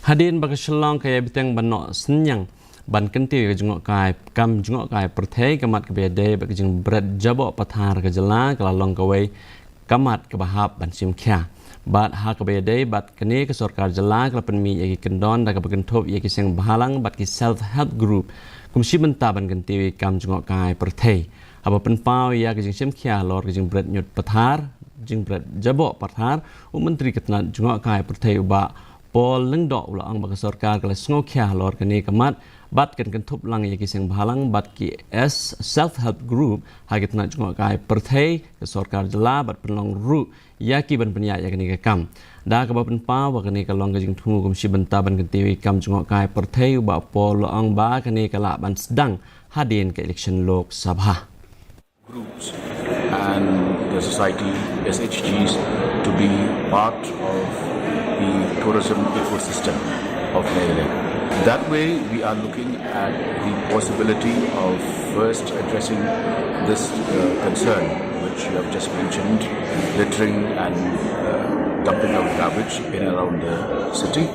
Hadin bagi selong kaya bitang banok senyang ban kenti ke jengok kai kam jengok kai perthai kamat ke bede bagi Jingbret Jaboh Pathar ke Jylla kelalong kawai kamat ke bahap ban sim kya bat ha ke bede bat kene ke Sorkar Jylla ke penmi yaki kendon da ke Kynthup yaki Seng Bhalang bat ki self help group kumsi benta ban kenti kam jengok kai perthai apa penpau ya ke sim kya lor ke Jingbret nyut Pathar Jingbret Jaboh Pathar menteri ketenat jengok kai perthai uba Pol lengdok ulang bagi Sorkar kalau sengokia lor kini kemat bat kan Kynthup lang yaki Seng Bhalang bat ki S self help group hagi tenak jengok kai perthai ke Sorkar Jylla bat penlong ru yaki ban penyak yakini ke kam da ke bapen pa wa kini kalong ke jingtu kumsi benta ban kentiwi kam jengok kai perthai ba pol ang ba kini kala ban sedang hadin ke election Lok Sabha groups and the society SHGs to be part of the tourism ecosystem of Ialeh. That way, we are looking at the possibility of first addressing this concern, which you have just mentioned, littering and dumping of garbage in and around the city.